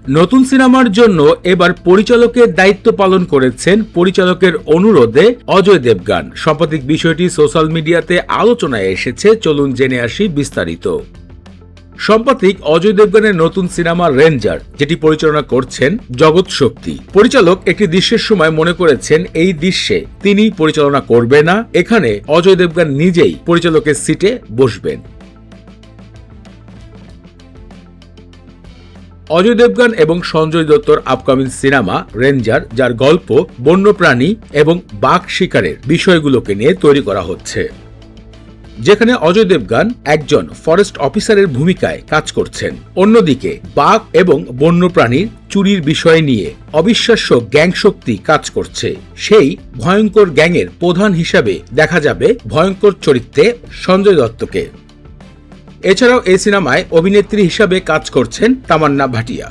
নতুন সিনেমার জন্য এবার পরিচালকের দায়িত্ব পালন করেছেন পরিচালকের অনুরোধে অজয় দেবগন। সাম্প্রতিক বিষয়টি সোশ্যাল মিডিয়াতে আলোচনায় এসেছে, চলুন জেনে আসি বিস্তারিত। সাম্প্রতিক অজয় দেবগনের নতুন সিনেমা রেঞ্জার, যেটি পরিচালনা করছেন জগৎ শক্তি, পরিচালক একটি দৃশ্যের সময় মনে করেছেন এই দৃশ্যে তিনি পরিচালনা করবেন না, এখানে অজয় দেবগন নিজেই পরিচালকের সিটে বসবেন। অজয় দেবগন এবং সঞ্জয় দত্তর আপকামিং সিনেমা রেঞ্জার, যার গল্প বন্যপ্রাণী এবং বাঘ শিকারের বিষয়গুলোকে নিয়ে তৈরি করা হচ্ছে, যেখানে অজয় দেবগন একজন ফরেস্ট অফিসারের ভূমিকায় কাজ করছেন। অন্যদিকে বাঘ এবং বন্যপ্রাণীর চুরির বিষয় নিয়ে অবিশ্বাস্য গ্যাং শক্তি কাজ করছে। সেই ভয়ঙ্কর গ্যাংয়ের প্রধান হিসাবে দেখা যাবে ভয়ঙ্কর চরিত্রে সঞ্জয় দত্তকে। এছাড়াও এই সিনেমায় অভিনেত্রী হিসাবে কাজ করছেন তামান্না ভাটিয়া।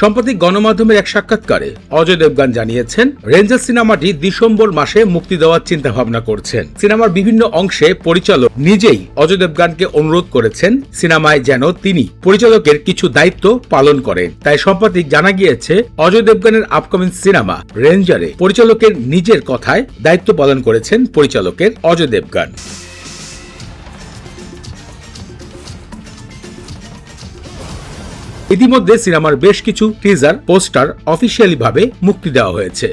সম্প্রতি গণমাধ্যমের এক সাক্ষাৎকারে অজয় দেবগন জানিয়েছেন, রেঞ্জার সিনেমাটি ডিসেম্বর মাসে মুক্তি দেওয়ার চিন্তা ভাবনা করছেন। সিনেমার বিভিন্ন অংশে পরিচালক নিজেই অজয় দেবগনকে অনুরোধ করেছেন সিনেমায় যেন তিনি পরিচালকের কিছু দায়িত্ব পালন করেন। তাই সম্প্রতি জানা গিয়েছে অজয় দেবগনের আপকামিং সিনেমা রেঞ্জারে পরিচালকের নিজের কথায় দায়িত্ব পালন করেছেন পরিচালকের অজয় দেবগন। ইতিমধ্যে সিনেমার বেশ কিছু টিজার পোস্টার অফিসিয়ালি ভাবে মুক্তি দেওয়া হয়েছে।